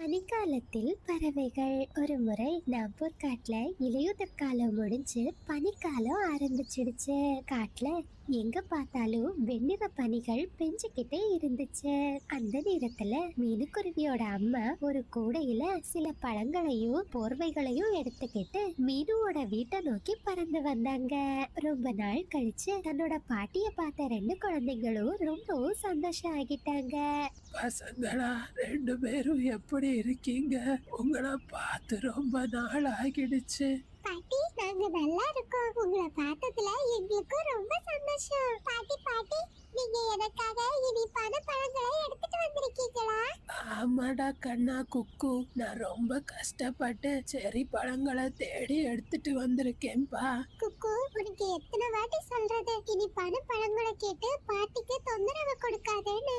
பனிக்காலத்தில் பறவைகள். ஒரு முறை நாப்பூர் காட்டுல இலையுதிர் காலம் முடிஞ்சு பனிக்காலம் ஆரம்பிச்சிடுச்சு. காட்டுல எங்க பார்த்தாலும் வெண்ணிற பனிகள் பெஞ்சுக்கிட்டே இருந்துச்சு. அந்த நேரத்துல மீனுக்குருவியோட அம்மா ஒரு கூடையில சில பழங்களையும் போர்வைகளையும் எடுத்துக்கிட்டு மீனுவோட வீட்டை நோக்கி பறந்து வந்தாங்க. ரொம்ப நாள் கழிச்சு தன்னோட பாட்டிய பார்த்த ரெண்டு குழந்தைங்களும் ரொம்பவும் சந்தோஷம் ஆகிட்டாங்க. பசங்களா, ரெண்டு பேரும் எப்படி இருக்கீங்க? உங்களை பார்த்து ரொம்ப நாள் ஆகிடுச்சு. பாட்டி, நாங்க நல்லா இருக்கோம். உங்களை பார்த்ததுல எங்களுக்கும் ரொம்ப சந்தோஷம். பாட்டி பாட்டி, நீங்க எனக்காக இனிப்பான பழங்களை எடுத்துட்டு வந்திருக்கீங்களா? ஆமாடா கண்ணா குக்கு, நான் ரொம்ப கஷ்டப்பட்டு செரி பழங்களை தேடி எடுத்துட்டு வந்திருக்கேன்பா. குக்கு, உனக்கு எத்தனை வாட்டி சொல்றது இனிப்பான பழங்களை கேட்டு பாட்டிக்கு தொந்தரவு கொடுக்காதேன்னு?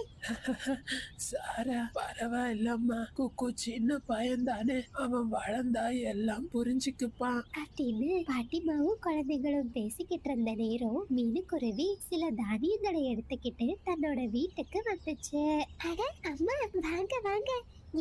சாரா, பரவாயில்லம்மா. குக்கு சின்ன பையன் தானே, அவன் வளர்ந்தா எல்லாம் புரிஞ்சுக்குப்பான் அப்படின்னு பாட்டிமாவும் குழந்தைகளும் பேசிக்கிட்டு இருந்த நேரம் மீனுக்குருவி சில தானியங்களை எடுத்துக்கிட்டு தன்னோட வீட்டுக்கு வந்துச்சு. அட அம்மா, வாங்க வாங்க.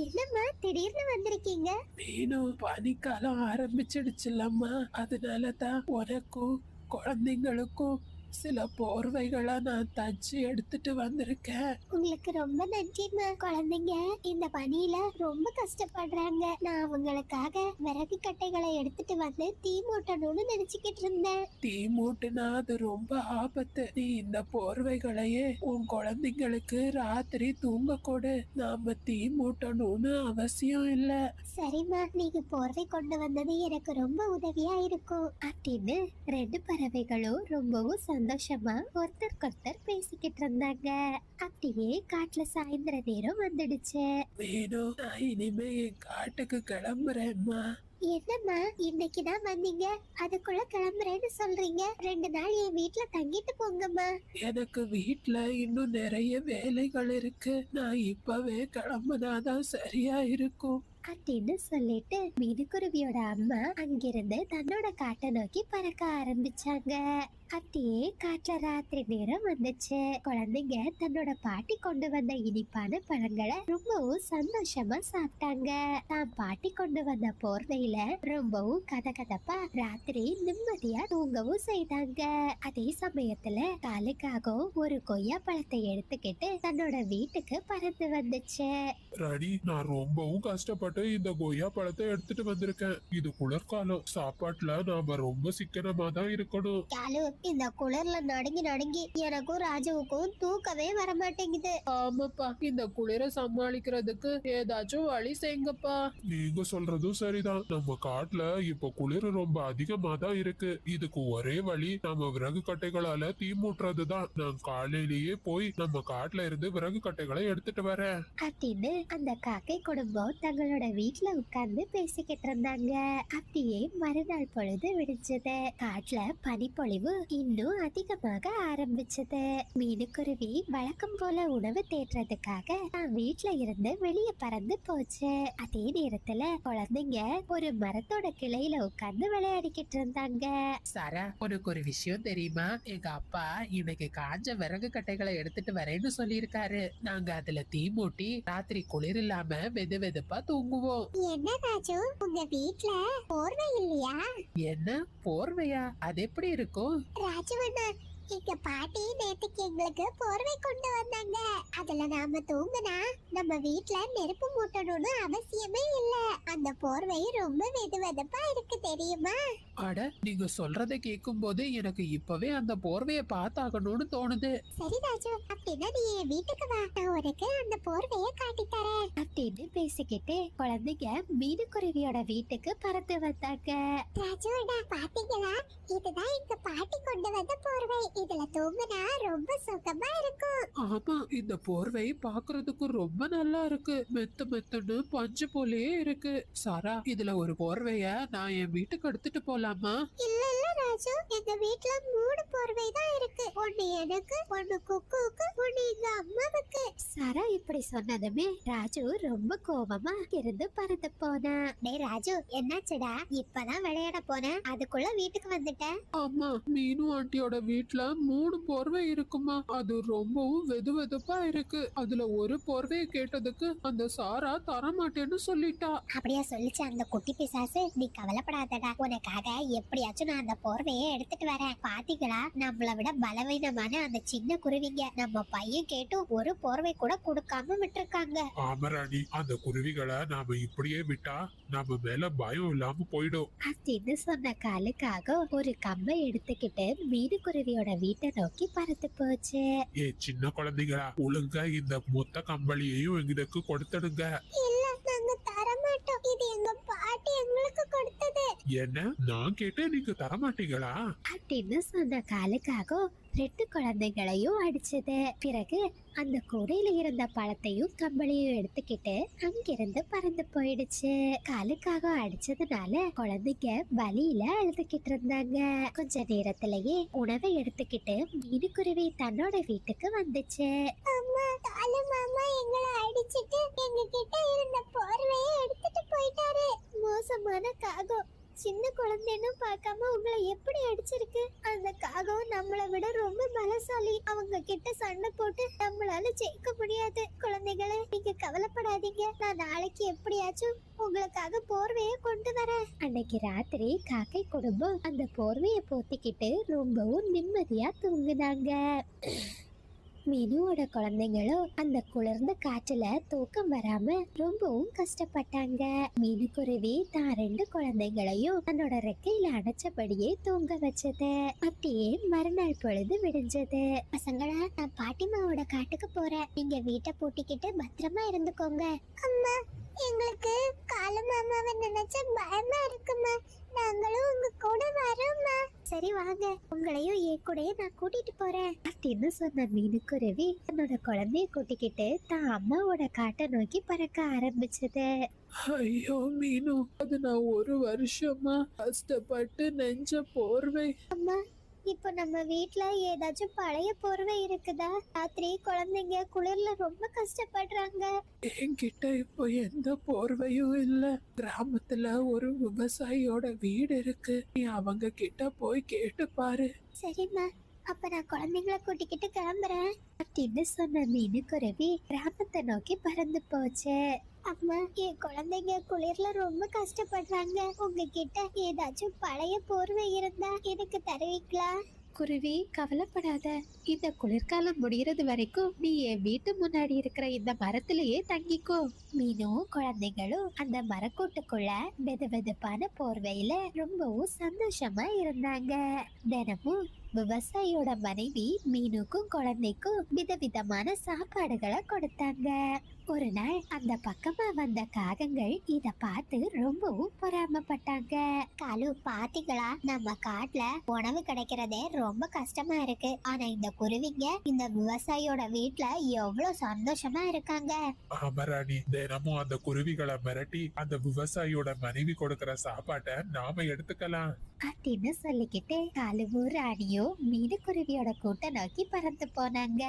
என்னம்மா திடீர்னு வந்திருக்கீங்க? மீனு, பனிக்காலம் ஆரம்பிச்சிடுச்சுல்லம்மா, அதனாலதான் உனக்கும் குழந்தைங்களுக்கும் சில போர்வைகளா நான் தச்சு எடுத்துட்டு வந்திருக்கேன். உங்களுக்கு ரொம்ப நன்றிம்மா. குழந்தைங்க இந்த பனியில ரொம்ப கஷ்டப்படுறாங்க. நான் அவங்களுக்காக விறகு கட்டைகளை எடுத்துட்டு வந்து தீ மூட்டணும்னு நினைச்சுக்கிட்டு இருந்தேன். தீ மூட்டுனா அது ரொம்ப ஆபத்து. நீ இந்த போர்வைகளையே உன் குழந்தைங்களுக்கு ராத்திரி தூங்க கொடு. நாம தீ மூட்டணும்னு அவசியம் இல்ல. சரிம்மா, நீங்க போர்வை கொண்டு வந்தது எனக்கு ரொம்ப உதவியா இருக்கும் அப்படின்னு ரெண்டு பறவைகளும் ரொம்பவும் சந்தோஷமா ஒருத்தருக்கொருத்தர் பேசிக்கிட்டு இருந்தாங்க. அப்படியே காட்டுல சாயந்தர நேரம் வந்துடுச்சு. மீனு, நான் இனிமே என் காட்டுக்கு கிளம்புறேம்மா. என்னம்மா, இன்னைக்குதான் வந்தீங்க, அதுக்குள்ள கிளம்புறேன்னு சொல்றீங்க? 2 நாள் என் வீட்டுல தங்கிட்டு போங்கம்மா. எனக்கு வீட்டுல இன்னும் நிறைய வேலைகள் இருக்கு. நான் இப்பவே கிளம்புனாதான் சரியா இருக்கும் அப்படின்னு சொல்லிட்டு மீனுக்குருவியோட அம்மா அங்கிருந்து தன்னோட காட்டை நோக்கி பறக்க ஆரம்பிச்சாங்க. அப்படியே காட்டுல ராத்திரி நேரம் வந்துச்சு. குழந்தைங்க தன்னோட பாட்டி கொண்டு வந்த இனிப்பான பழங்களை ரொம்பவும் சந்தோஷமா சாப்பிட்டாங்க. தான் பாட்டி கொண்டு வந்த போர்வையில ரொம்பவும் கதகதப்பா ராத்திரி நிம்மதியா தூங்கவும் செய்தாங்க. அதே சமயத்துல காலுக்காகவும் ஒரு கொய்யா பழத்தை எடுத்துக்கிட்டு தன்னோட வீட்டுக்கு பறந்து வந்துச்சு. ராணி, நான் ரொம்பவும் கஷ்டப்பட்டு இந்த கொய்யா பழத்தை எடுத்துட்டு வந்திருக்கேன். இது குளிர்காலம், சாப்பாட்டுல நாம ரொம்ப சிக்கனமா தான் இருக்கணும். யாலு, இந்த குளிர்ல நடுங்கி நடுங்கி எனக்கும் ராஜுவுக்கும் தூக்கவே வர மாட்டேங்குது. ஆமாப்பா, இந்த குளிர சமாளிக்கிறதுக்கு ஏதாச்சும் வழி செய்யுங்கப்பா. நீங்க சொல்றதும் சரிதான். நம்ம காட்டுல இப்ப குளிர் ரொம்ப அதிகமா தான் இருக்கு. இதுக்கு ஒரே வழி நம்ம விறகு கட்டைகளால தீ மூட்டுறதுதான். நான் காலையிலேயே போய் நம்ம காட்டுல இருந்து விறகு கட்டைகளை எடுத்துட்டு வரேன் அப்படின்னு அந்த காக்கை குடும்பம் தங்களோட வீட்டுல உட்கார்ந்து பேசிக்கிட்டு இருந்தாங்க. அப்படியே மறுநாள் பொழுது விடிஞ்சது. காட்டுல பனிப்பொழிவு இன்னும் அதிகமாக ஆரம்பிச்சது. மீனுக்குருவி வழக்கம் போல உணவு தேடுறதுக்காக தான் வீட்டுல இருந்து வெளியே பறந்து போச்சு. அதே நேரத்துல குழந்தைங்க ஒரு மரத்தோட கிளையில உட்கார்ந்து விளையாடிக்கிட்டு இருந்தாங்க. சாரா, உனக்கு ஒரு விஷயம் தெரியுமா? எங்க அப்பா இன்னைக்கு காஞ்ச விறகு கட்டைகளை எடுத்துட்டு வரேன்னு சொல்லியிருக்காரு. நாங்க அதுல தீ மூட்டி ராத்திரி குளிர் இல்லாம வெது வெதுப்பா தூங்குவோம். என்ன ராஜு, உங்க வீட்டுல போர்வை இல்லையா? என்ன போர்வையா? அது எப்படி இருக்கும்? ராஜுவண்ணா, எங்க பாட்டி நேத்துக்கு எங்களுக்கு போர்வை கொண்டு வந்தாங்க. அதுல நாம தூங்குனா நம்ம வீட்ல நெருப்பு மூட்டணும்னு அவசியமே இல்ல. அந்த போர்வை ரொம்ப வெது வெதுப்பா இருக்கு, தெரியுமா? அட, நீங்க சொல்றதை கேட்கும் போது எனக்கு இப்பவே அந்த போர்வைய பார்த்தாகணும்னு தோணுது. சரி ராஜு, அப்படின்னா நீ என் வீட்டுக்கு வா, நான் உனக்கு அந்த போர்வைய காட்டி தரேன் அப்படின்னு பேசிக்கிட்டு குழந்தைங்க மீனுக்குருவியோட வீட்டுக்கு பறந்து வந்தாங்க. ராஜு அண்ணா, பாத்தீங்களா? இதுதான் எங்க பாட்டி கொண்டு வந்த போர்வை. இதுல தூங்குனா ரொம்ப சுகமா இருக்கும். ஆமா, இந்த போர்வை பாக்குறதுக்கு ரொம்ப நல்லா இருக்கு. மெத்து மெத்துன்னு பஞ்சு போலயே இருக்கு. சாரா, இதுல ஒரு போர்வைய நான் என் வீட்டுக்கு எடுத்துட்டு போலாமா? இல்ல இல்ல ராஜு, எங்க வீட்ல 3 போர்வை தான் இருக்கு. ஒண்ணு எனக்கு, ஒண்ணு குக்குவுக்கு, ஒண்ணு எங்க அம்மாவுக்கு. சாரா இப்படி சொன்னதுமே ராஜு ரொம்ப கோபமா இருந்து பறந்து போனா. டேய் ராஜு, என்னாச்சுடா? இப்பதான் விளையாட போனேன், அதுக்குள்ள வீட்டுக்கு வந்துட்ட? அம்மா, மீனு ஆண்டியோட வீட்ல 3 போர்வை இருக்குமா. அது ரொம்பவும் வெதுவெதுப்பா இருக்கு. அதுல ஒரு போர்வையை கேட்டதுக்கு அந்த சாரா தரமாட்டேன்னு சொல்லிட்டா. அப்படியா சொல்லிச்சு அந்த குட்டி பிசாசு? நீ கவலைப்படாதடா, உனக்காக எப்படியாச்சும் நான் அந்த போர்வையை எடுத்துட்டு வரேன். பாத்தீங்களா, நம்மள விட பலவீனமான அந்த சின்ன குருவிங்க நம்ம பையன் கேட்டும் ஒரு போர்வை கூட கொடுக்காம விட்டுருக்காங்க. ஆமராணி, அந்த குருவிகளை நாம இப்படியே விட்டா நம்ம மேல பயம் இல்லாம போயிடும் அப்படின்னு சொன்ன காலுக்காக ஒரு கம்பை எடுத்துக்கிட்டு மீனுக்குருவியோட வீட்டை நோக்கி பறந்து போச்சு. ஏ சின்ன குழந்தைகளா, ஒழுங்கா இந்த மொத்த கம்பளியையும் எங்களுக்கு கொடுத்துடுங்க. இல்ல, நாங்க தரமாட்டோம். இது எங்க பாட்டி எங்களுக்கு கொடுத்தது. என்ன நான் கேட்டேன், நீங்க தரமாட்டீங்களா? அப்படின்னு சொன்ன காலுக்காக 2 குழந்தைகளையும் அடிச்சது. பிறகு அந்த கூடையில இருந்த பழத்தையும் கம்பளியும் எடுத்துக்கிட்டு அங்கிருந்து பறந்து போயிடுச்சு. காலுக்காக அடிச்சதுனால குழந்தைங்க வலியில அழுதுகிட்டு இருந்தாங்க. கொஞ்ச நேரத்திலேயே உணவை எடுத்துக்கிட்டு மீனுக்குருவி தன்னோட வீட்டுக்கு வந்துச்சு. அம்மா, காலு மாமா எங்களை அடிச்சிட்டு எங்க கிட்ட இருந்த போர்வையை எடுத்துட்டு போயிட்டாரு. மோசமான காகம், சின்ன குழந்தைன்னு பார்க்காம உங்களை எப்படி அடிச்சிருக்கு? அந்த காகம் நம்மளை விட ரொம்ப பலசாலி. அவங்க கிட்ட சண்டை போட்டு நம்மளால ஜெயிக்க முடியாது. குழந்தைகளே, நீங்க கவலைப்படாதீங்க. நான் நாளைக்கு எப்படியாச்சும் உங்களுக்காக போர்வையை கொண்டு வரேன். அன்னைக்கு ராத்திரி காக்கை குடும்பம் அந்த போர்வையை போத்திக்கிட்டு ரொம்பவும் நிம்மதியா தூங்குனாங்க. மீனுவோட குழந்தைங்களும் அந்த குளிர்ந்த காற்றுல தூக்கம் வராம ரொம்பவும் கஷ்டப்பட்டாங்க. மீனுக்குருவி தான் 2 குழந்தைகளையும் தன்னோட ரெக்கையில அடைச்சபடியே தூங்க வச்சது. அப்படியே மறுநாள் பொழுது விடிஞ்சது. பசங்களா, நான் பாட்டிமாவோட காட்டுக்கு போறேன். நீங்க வீட்டை பூட்டிக்கிட்டு பத்திரமா இருந்துக்கோங்க. அம்மா, எங்களுக்கு காலு மாமாவை நினைச்ச பயமா இருக்குமா. நாங்களும் உங்க கூட வரோம்மா. சரி வாங்க, உங்களையும் என் கூடயே நான் கூட்டிட்டு போறேன் அப்படின்னு சொன்ன மீனுக்குருவி தன்னோட குழந்தைய கூட்டிக்கிட்டு தான் அம்மாவோட காட்டை நோக்கி பறக்க ஆரம்பிச்சது. ஐயோ மீனு, அது நான் 1 வருஷமா கஷ்டப்பட்டு நெஞ்ச போர்வை. அம்மா, இப்போ நம்ம வீட்ல ஏதாச்சும் பழைய போர்வை இருக்குதா? ராத்திரி குழந்தைங்க குளிர்ல ரொம்ப கஷ்டப்படுறாங்க. என்கிட்ட இப்போ எந்த போர்வையும் இல்ல. கிராமத்துல ஒரு விவசாயியோட வீடு இருக்கு, நீ அவங்க கிட்ட போய் கேட்டு பாரு. சரிம்மா, அப்ப நான் குழந்தைங்களை கூட்டிக்கிட்டு கிளம்புறேன் அப்படின்னு சொன்ன மீனுக்குருவி கிராமத்தை நோக்கி பறந்து போச்சு. அம்மா, என் குழந்தைங்க குளிர்ல ரொம்ப கஷ்டப்படுறாங்க. உங்ககிட்ட ஏதாச்சும் பழைய போர்வை இருந்தா எனக்கு தருவீங்களா? குருவி, கவலைப்படாத. இந்த குளிர்காலம் முடியறது வரைக்கும் நீ என் வீட்டு முன்னாடி இருக்கிற இந்த மரத்திலேயே தங்கிக்கோ. மீனும் குழந்தைகளும் அந்த மரக்கூட்டுக்குள்ள வெதுவெதுப்பான போர்வையில ரொம்பவும் சந்தோஷமா இருந்தாங்க. தினமும் விவசாயியோட மனைவி மீனுக்கும் குழந்தைக்கும் விதவிதமான சாப்பாடுகளை கொடுத்தாங்க. ஒரு நாள் அந்த பக்கமா வந்த காகங்கள் இத பார்த்து ரொம்பவும் பொறாமப்பட்டாங்க. காலு, பாத்தீங்களா, நம்ம காட்டுல உணவு கிடைக்கிறதே ரொம்ப கஷ்டமா இருக்கு. ஆனா இந்த குருவிங்க இந்த விவசாயியோட வீட்டுல எவ்வளவு சந்தோஷமா இருக்காங்க. ஆமராணி, தினமும் அந்த குருவிகளை மிரட்டி அந்த விவசாயியோட மனைவி கொடுக்கிற சாப்பாட்டை நாம எடுத்துக்கலாம் அப்படின்னு சொல்லிக்கிட்டு காலுவும் ராணியும் மீனுக்குருவியோட கூட்ட நோக்கி பறந்து போனாங்க.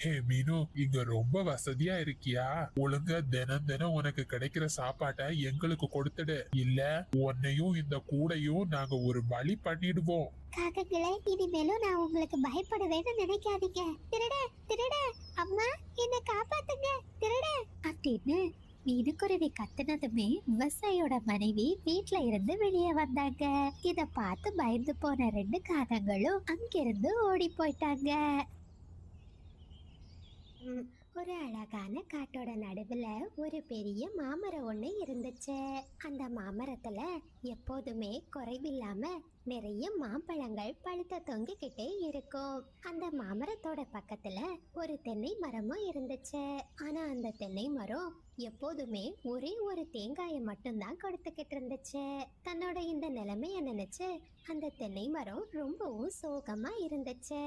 ஹே மீனு, இங்க ரொம்ப வசதியா இருக்கியா? ஒழுங்கா தினம் தினம் உனக்கு கிடைக்கிற சாப்பாட்டை எங்களுக்கு கொடுத்துடு, இல்ல உன்னையும் இந்த கூடையும் நாங்க ஒரு பலி பண்ணிடுவோம். காகங்களே, இனிமேலும் நான் உங்களுக்கு பயப்படுவேன்னு நினைக்காதீங்க. திருட, திருட, அம்மா என்ன காப்பாத்துங்க, திருட அப்படின்னு மீனுக்குருவி கத்துனதுமே விவசாயியோட மனைவி வீட்ல இருந்து வெளியே வந்தாங்க. இத பார்த்து பயந்து போன 2 காகங்களும் அங்கிருந்து ஓடி போயிட்டாங்க. ஒரு அழகான காட்டோட நடுவுல ஒரு பெரிய மாமரம் ஒண்ணு இருந்துச்சு. அந்த மாமரத்துல எப்போதுமே குறைவில்லாம நிறைய மாம்பழங்கள் பழுத்த தொங்கிக்கிட்டே இருக்கும். அந்த மாமரத்தோட பக்கத்துல ஒரு தென்னை மரமும் இருந்துச்சு. ஆனா அந்த தென்னை மரம் எப்போதுமே ஒரே ஒரு தேங்காயை மட்டும்தான் கொடுத்துக்கிட்டு இருந்துச்சு. தன்னோட இந்த நிலைமைய நினைச்சு அந்த தென்னை மரம் ரொம்பவும் சோகமா இருந்துச்சு.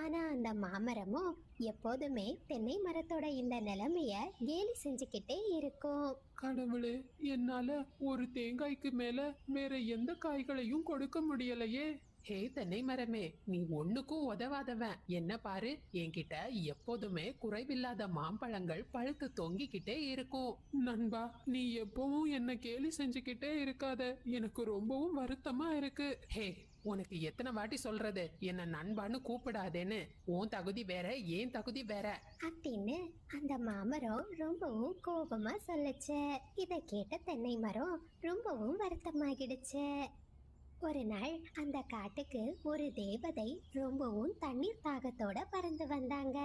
ஆனா அந்த மாமரமும் எப்போதுமே தென்னை மரத்தோட இந்த நிலைமைய கேலி செஞ்சுக்கிட்டே இருக்கும். கடவுளே, என்னால ஒரு தேங்காய்க்கு மேல வேற எந்த காய்களையும் கொடுக்க முடியலையே. ஹே தென்னை மரமே, நீ ஒண்ணுக்கும் உதவாதவன். என்ன பாரு, என்கிட்ட எப்போதுமே குறைவில்லாத மாம்பழங்கள் பழுத்து தொங்கிக்கிட்டே இருக்கும். நண்பா, நீ எப்பவும் என்ன கேலி செஞ்சுக்கிட்டே இருக்காத, எனக்கு ரொம்பவும் வருத்தமா இருக்கு. ஹே, உனக்கு எத்தனை வாட்டி சொல்றது என்ன நண்பான்னு கூப்பிடாதேன்னு? உன் தகுதி வேற, ஏன் தகுதி வேற. அப்படின்னு அந்த மாமரம் ரொம்பவும் கோபமா சொல்லுச்சு. இத கேட்ட தென்னை மரம் ரொம்பவும் வருத்தமாகிடுச்சு. ஒரு நாள் அந்த காட்டுக்கு ஒரு தேவதை ரொம்பவும் தண்ணீர் தாகத்தோட பறந்து வந்தாங்க.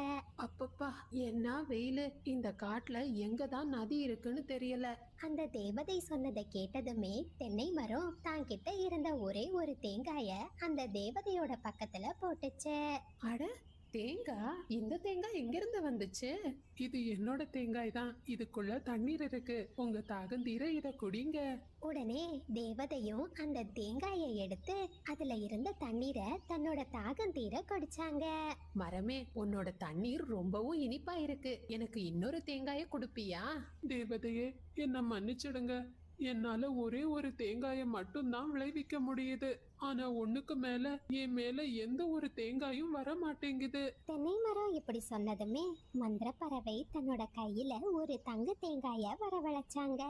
அப்பப்பா, என்ன வெயிலு! இந்த காட்டுல எங்கதான் நதி இருக்குன்னு தெரியல. அந்த தேவதை சொன்னதை கேட்டதுமே தென்னை மரம் தாங்கிட்ட இருந்த ஒரே ஒரு தேங்காய அந்த தேவதையோட பக்கத்துல போட்டுச்சு. அட, தேங்காய்! இந்த தேங்காய் எங்கிருந்து வந்துச்சு? இது என்னோட தேங்காய் தான். இதுக்குள்ள தண்ணீர் இருக்கு. உங்க தாகந்தீர இத குடிங்க. உடனே தேவதையும் அந்த தேங்காயை எடுத்து அதுல இருந்த தண்ணீரை தன்னோட தாகம் தீர குடிச்சாங்க. மரமே, உன்னோட தண்ணீர் ரொம்பவும் இனிப்பா இருக்கு. எனக்கு இன்னொரு தேங்காய கொடுப்பியா? தேவதையே, என்ன மன்னிச்சிடுங்க. என்னால ஒரே ஒரு தேங்காயை மட்டும்தான் விளைவிக்க முடியுது. ஆனா ஒண்ணுக்கு மேல என் மேல எந்த ஒரு தேங்காயும் வர மாட்டேங்குது. தென்னை மரம் இப்படி சொன்னதுமே மந்திர பறவை தன்னோட கையில ஒரு தங்க தேங்காய வரவழைச்சாங்க.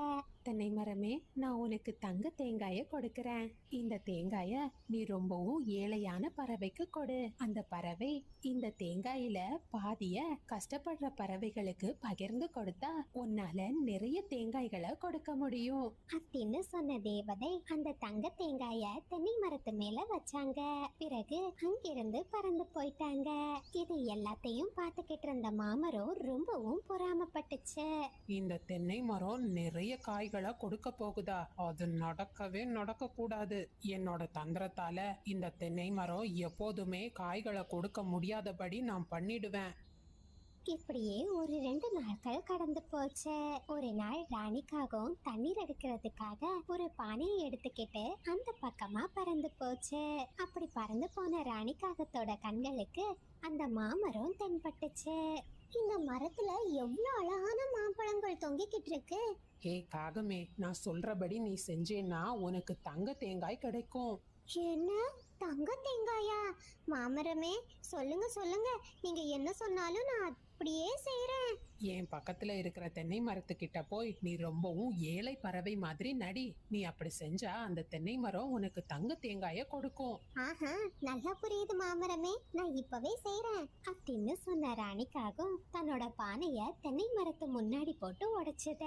தென்னை மரமே, நான் உனக்கு தங்க தேங்காய கொடுக்கறேன். இந்த தேங்காய நீ ரொம்பவும் ஏழையான பறவைக்கு கொடு. அந்த பறவை இந்த தேங்காயில பாதிய கஷ்டப்படுற பறவைகளுக்கு பகிர்ந்து கொடுத்தா உன்னால நிறைய தேங்காய்களை கொடுக்க முடியும் அப்படின்னு சொன்ன தேவதை அந்த தங்க தேங்காய தென்னை மரத்து மேல வச்சாங்க. பிறகு அங்கிருந்து பறந்து போயிட்டாங்க. இது எல்லாத்தையும் பார்த்துக்கிட்டு இருந்த மாமரம் ரொம்பவும் பொறாமப்பட்டுச்சு. இந்த தென்னை மரம் நிறைய காய்களை கொடுக்க போகுதா? அது நடக்கவே நடக்க கூடாது. என்னோட தந்திரத்தால இந்த தென்னை மரம் எப்போதுமே காய்களை கொடுக்க முடியாதபடி நான் பண்ணிடுவேன். இப்படியே ஒரு 2 நாட்கள் கடந்து போச்சு. ஒரு நாள் ராணிக்காகவும் தண்ணீர் எடுக்கிறதுக்காக ஒரு பானையை எடுத்துக்கிட்டு அந்த பக்கமா பறந்து போச்சு. அப்படி பறந்து போன ராணிக்காகத்தோட கண்களுக்கு அந்த மாமரம் தென்பட்டுச்சு. இந்த மரத்துல எவ்வளவு அழகான மாம்பழங்கள் தொங்கிக்கிட்டு இருக்கு. ஹே காகமே, நான் சொல்றபடி நீ செஞ்சேன்னா உனக்கு தங்க தேங்காய் கிடைக்கும். என்ன, தங்க தேங்காயா? மாமரமே, சொல்லுங்க சொல்லுங்க, நீங்க என்ன சொன்னாலும் நான் அப்படியே செய்யறேன். என் பக்கத்துல இருக்கிற தென்னை மரத்துக்கிட்ட போய் நீ ரொம்பவும் ஏழை பறவை மாதிரி நடி. நீ அப்படி செஞ்சா அந்த தென்னை மரம் உனக்கு தங்க தேங்காய கொடுக்கும். ஆஹா, நல்லா புரியுது மாமரமே, நான் இப்பவே செய்யறேன். அப்படின்னு சொன்ன ராணிக்காகவும் தன்னோட பானைய தென்னை மரத்து முன்னாடி போட்டு உடைச்சத.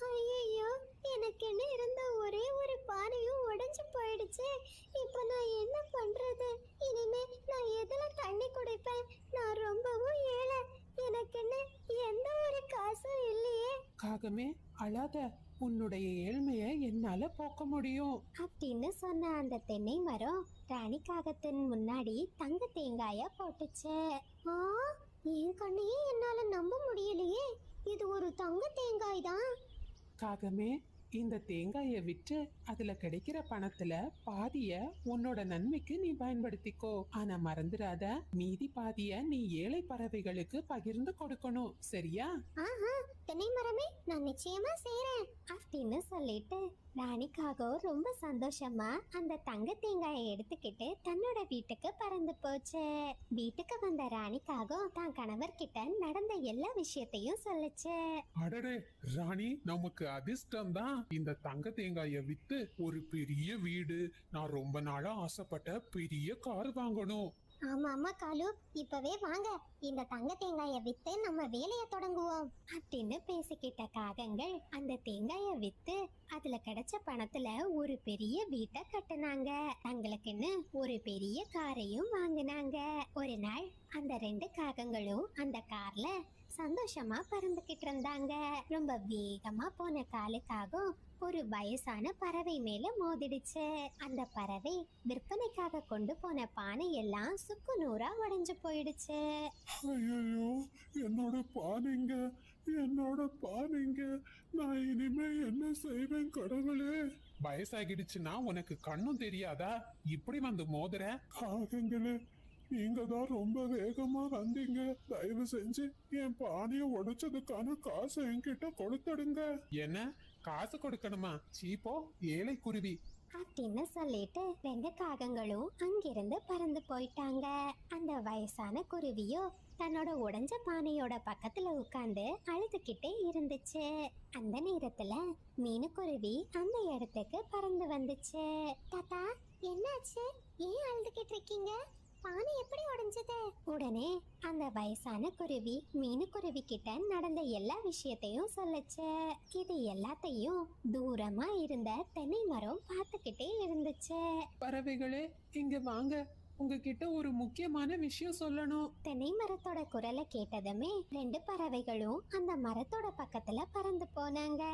ஐயோ, எனக்கு என்ன இருந்த ஒரே ஒரு பானையும் உடைஞ்சு போயிடுச்சு. இப்ப நான் என்ன பண்றது? இனிமே நான் எதுல தண்ணி குடிப்பேன்? நான் ரொம்பவும் ஏழை. எனக்கு என்ன எந்த ஒரு காசும் இல்லையே. காகமே, அழாத. உன்னுடைய ஏழ்மைய என்னால போக்க முடியும். அப்படின்னு சொன்ன அந்த தென்னை மரம் ராணிக்காகத்தின் முன்னாடி தங்க தேங்காய போட்டுச்சு. என் கண்ணையே என்னால நம்ப முடியலையே. இது ஒரு தங்க தேங்காய் தான். காகமே, இந்த தேங்காயை விற்று அதுல கிடைக்கிற பணத்துல பாதிய உன்னோட நன்மைக்கு நீ பயன்படுத்திக்கோ. ஆனா மறந்துடாத, மீதி பாதிய நீ ஏழை பறவைகளுக்கு பகிர்ந்து கொடுக்கணும். சரியா? ஆஹா, தென்னை மரமே, நான் நிச்சயமா செய்யறேன். அப்படின்னு சொல்லிட்டு ராணிக்காக ரொம்ப சந்தோஷமா அந்த தங்க தேங்காயை எடுத்துக்கிட்டு தன்னோட வீட்டுக்கு பறந்து போச்சு. வீட்டுக்கு வந்த ராணிக்காக தான் கணவர்கிட்ட நடந்த எல்லா விஷயத்தையும் சொல்லுச்சு. அடடே ராணி, நமக்கு அதிர்ஷ்டம் தான். இந்த தங்க தேங்காய வித்து ஒரு பெரிய வீடு, நான் ரொம்ப நாளா ஆசைப்பட்ட பெரிய கார் வாங்கணும். ஆமா ஆமா காலு, இப்பவே வாங்க, இந்த தங்க தேங்காய வித்து நம்ம வேலைய தொடங்குவோம். அப்படின்னு பேசிக்கிட்ட காகங்கள் அந்த தேங்காய வித்து அதுல கிடைச்ச பணத்துல ஒரு பெரிய வீட்டை கட்டுனாங்க. தங்களுக்குன்னு ஒரு பெரிய காரையும் வாங்கினாங்க. ஒரு நாள் அந்த 2 காகங்களும் அந்த கார்ல சந்தோஷமா பறந்துகிட்டு இருந்தாங்க. ரொம்ப வேகமா போன காலுக்காகவும் ஒரு வயசான பறவை மேல மோதிடுச்சு. அந்த பறவை விற்பனைக்காக கொண்டு போன பானை எல்லாம் சுக்கு நூறா உடைஞ்சு போயிடுச்சு. ஐயோ, என்னோட பானைங்க, என்னோட பானைங்க, நான் இனிமே என்ன செய்வேன் கடவுளே? வயசாகிடுச்சுன்னா உனக்கு கண்ணும் தெரியாதா? இப்படி வந்து மோதுற? காகங்களே, நீங்க தான் ரொம்ப வேகமா வந்தீங்க. தயவு செஞ்சு என் பானைய உடைச்சதுக்கான காசை என்கிட்ட கொடுத்துடுங்க. என்ன காசு கொடுக்கணுமா? சீப்போ ஏழை குருவி, அப்படின்னு சொல்லிட்டு 2 காகங்களும் அங்கிருந்து பறந்து போயிட்டாங்க. அந்த வயசான குருவியோ தன்னோட உடைஞ்ச பானையோட பக்கத்துல உட்கார்ந்து அழுதுகிட்டே இருந்துச்சு. அந்த நேரத்துல மீனுக்குருவி அந்த இடத்துக்கு பறந்து வந்துச்சு. தாத்தா, என்னாச்சு? ஏன் அழுதுகிட்டு இருக்கீங்க? பானை எப்படி உடைஞ்சது? உடனே அந்த வயசான குருவி மீனுக்குருவி கிட்ட நடந்த எல்லா விஷயத்தையும் சொல்லுச்சு. இது எல்லாத்தையும் தூரமா இருந்த தென்னை மரம் பார்த்துக்கிட்டே இருந்துச்சு. பறவைகளே, இங்க வாங்க, உங்ககிட்ட ஒரு முக்கியமான விஷயம் சொல்லணும். தென்னை மரத்தோட குரலை கேட்டதுமே 2 பறவைகளும் அந்த மரத்தோட பக்கத்துல பறந்து போனாங்க.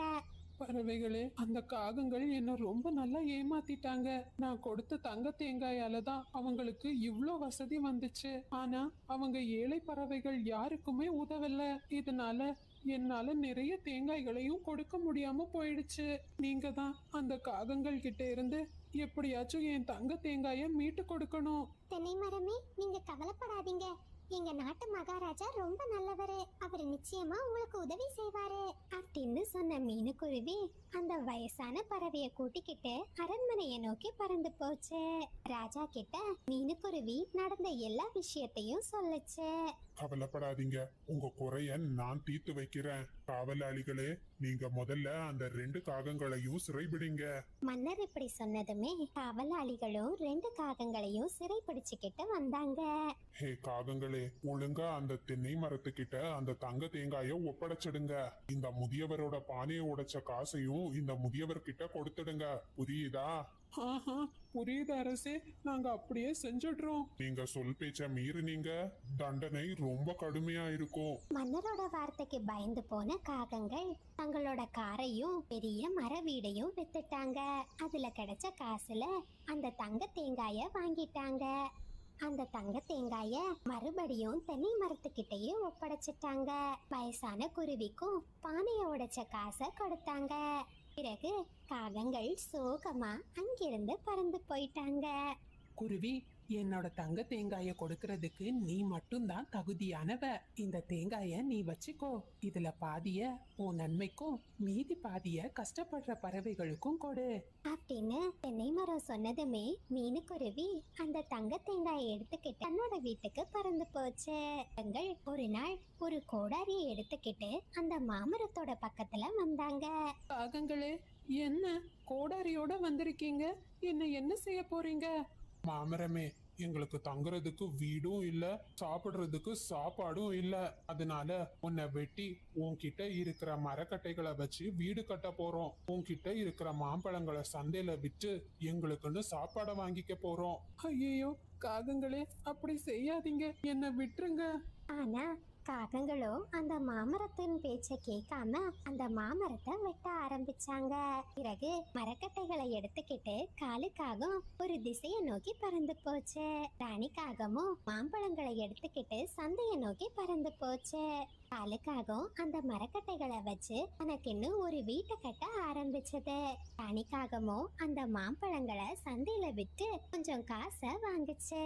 பறவைகளே, அந்த காகங்கள் என்ன ரொம்ப நல்லா ஏமாத்திட்டாங்க. நான் கொடுத்த தங்க தேங்காயால தான் அவங்களுக்கு இவ்ளோ வசதி வந்துச்சு. ஆனா அவங்க ஏழை பறவைகள் யாருக்குமே உதவல. இதனால என்னால நிறைய தேங்காய்களையும் கொடுக்க முடியாம போயிடுச்சு. நீங்க தான் அந்த காகங்கள் கிட்ட இருந்து எப்படியாச்சும் என் தங்க தேங்காய மீட்டு கொடுக்கணும். தென்னை மரமே, நீங்க கவலைப்படாதீங்க. எங்க நாட்டு மகாராஜா ரொம்ப நல்லவரு. அவர் நிச்சயமா உங்களுக்கு உதவி செய்வாரு அப்படின்னு சொன்ன மீனுக்குருவி அந்த வயசான பறவைய கூட்டிக்கிட்டு அரண்மனையை நோக்கி பறந்து போச்சு. ராஜா கிட்ட மீனுக்குருவி நடந்த எல்லா விஷயத்தையும் சொல்லுச்சு. கவலைப்படாதீங்க, உங்க குறைய நான் தீர்த்து வைக்கிறேன். காவலாளிகளே, நீங்க முதல்ல அந்த 2 காகங்களையும் சிறைபிடிங்க. மன்னர் இப்படி சொன்னதுமே காவலாளிகளும் 2 காகங்களையும் சிறை பிடிச்சுக்கிட்டு வந்தாங்க. ஹே காகங்களே, ஒழுங்கா அந்த தென்னை மரத்துக்கிட்ட அந்த தங்க தேங்காய ஒப்படைச்சிடுங்க. இந்த முதியவரோட பானையை உடைச்ச காசையும் இந்த முதியவர் கிட்ட கொடுத்துடுங்க. புரியுதா? ஆஹா, புரியுது அரசே, நாங்க அப்படியே செஞ்சிடுறோம். நீங்க சொல் பேச்ச மீறினீங்க, தண்டனை ரொம்ப கடுமையா இருக்கும். மன்னரோட வார்த்தைக்கு பயந்து போன காகங்கள் தங்களோட காரையும் பெரிய மர வீடையும் வித்துட்டாங்க. அதுல கிடைச்ச காசுல அந்த தங்க தேங்காய வாங்கிட்டாங்க. அந்த தங்க தேங்காய மறுபடியும் தென்னை மரத்துக்கிட்டயே ஒப்படைச்சிட்டாங்க. வயசான குருவிக்கும் பானைய உடைச்ச காசை கொடுத்தாங்க. பிறகு காகங்கள் சோகமா அங்கிருந்து பறந்து போயிட்டாங்க. குருவி, என்னோட தங்க தேங்காய கொடுக்கறதுக்கு நீ மட்டும்தான் தகுதியானவ. இந்த தேங்காய நீ வச்சுக்கோ. இதுல பாதிய உன் நன்மைக்கும் மீதி பாதிய கஷ்டப்படுற பறவைகளுக்கும் கொடு அப்படின்னு தென்னை மரம் சொன்னதுமே மீனுக்குருவி அந்த தங்க தேங்காயை எடுத்துக்கிட்டு தன்னோட வீட்டுக்கு பறந்து போச்சு. காகங்கள் ஒரு நாள் ஒரு கோடாரியை எடுத்துக்கிட்டு அந்த மாமரத்தோட பக்கத்துல வந்தாங்க. காகங்களே, என்ன கோடாரியோட வந்திருக்கீங்க? என்ன செய்ய போறீங்க? மாமரமே, எங்களுக்கு தங்குறதுக்கு வீடும் இல்ல, சாப்பிடுறதுக்கு சாப்பாடும் இல்ல. அதனால உன்னை வெட்டி உன்கிட்ட இருக்கிற மரக்கட்டைகளை வச்சு வீடு கட்ட போறோம். உன்கிட்ட இருக்கிற மாம்பழங்களை சந்தையில விற்று எங்களுக்குன்னு சாப்பாடை வாங்கிக்க போறோம். ஐயோ காகங்களே, அப்படி செய்யாதீங்க, என்ன விட்டுருங்க. ஆனா காகங்களோ அந்த மாமரத்தின் பேச்ச கேட்காம அந்த மாமரத்தை வெட்ட ஆரம்பிச்சாங்க. பிறகு மரக்கட்டைகளை எடுத்துக்கிட்டு காலுக்காகவும் ஒரு திசையை நோக்கி பறந்து போச்சு. ராணிக்காகமும் மாம்பழங்களை எடுத்துக்கிட்டு சந்தையை நோக்கி பறந்து போச்சு. காலுக்காகவும் அந்த மரக்கட்டைகளை வச்சு தனக்குன்னு ஒரு வீட்டை கட்ட ஆரம்பிச்சது. ராணிக்காகமும் அந்த மாம்பழங்களை சந்தையில விட்டு கொஞ்சம் காசை வாங்குச்சு.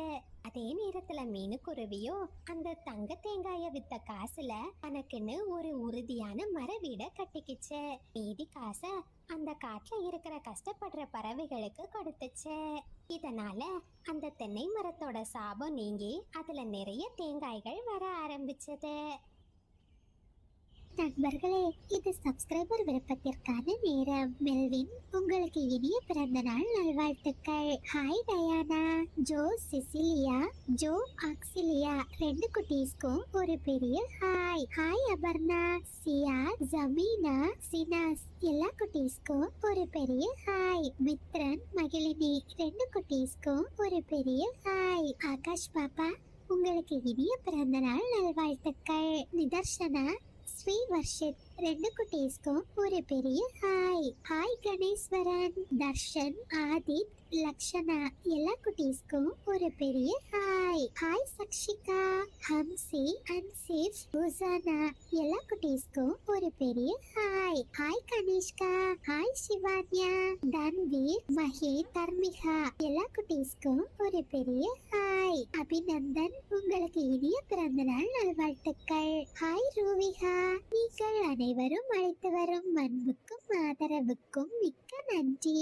அதே நேரத்துல மீனுக்குருவியோ அந்த தங்க தேங்காய வித்த காசுல தனக்குன்னு ஒரு உறுதியான மர வீட கட்டிக்கிச்சு. மீதி காசை அந்த காட்டுல இருக்கிற கஷ்டப்படுற பறவைகளுக்கு கொடுத்துச்சு. இதனால அந்த தென்னை மரத்தோட சாபம் நீங்கி அதுல நிறைய தேங்காய்கள் வர ஆரம்பிச்சது. நண்பர்களே, இது சப்ஸ்கிரைபர் விருப்பத்திற்கான நேரம். மெல்வின் உங்களுக்கு இனிய பிறந்த நாள் நல்வாழ்த்துக்கள். Hi Diana, Jo Cecilia, Jo Auxilia 2 குட்டீஸ்க்கும் ஒரு பெரிய ஹாய். ஹாய் அபர்ணா, சியா, ஜமீனா, சினாஸ் எல்லா குட்டீஸ்க்கும் ஒரு பெரிய ஹாய். மித்ரன், மகிழினி 2 குட்டீஸ்க்கும் ஒரு பெரிய ஹாய். ஆகாஷ் பாப்பா, உங்களுக்கு இனிய பிறந்த நாள் நல்வாழ்த்துக்கள். நிதர்ஷனா, ஸ்ரீ வர்ஷித் 2 குட்டீஸ்க்கும் ஒரு பெரிய ஹாய். ஹாய் கணேஸ்வரன், தர்ஷன், ஆதித், லக்ஷனா எல்லா குட்டீஸ்க்கும் ஒரு பெரிய ஹாய். ஹாய் சக்ஷிகா, ஹம்சி, அன்சிப், ருசானா எல்லா குட்டீஸ்க்கும் ஒரு பெரிய hi. Hi Kanishka, hi Shivanya, Tanveer, Mahi, Dharmika எல்லா குட்டீஸ்க்கும் ஒரு பெரிய ஹாய். அபிநந்தன், உங்களுக்கு இனிய பிறந்த நாள் நல்வாழ்த்துக்கள். ஹாய் ரூவிகா, நீங்கள் அனைவரும் அழைத்து வரும் அன்புக்கும் ஆதரவுக்கும் மிக்க நன்றி.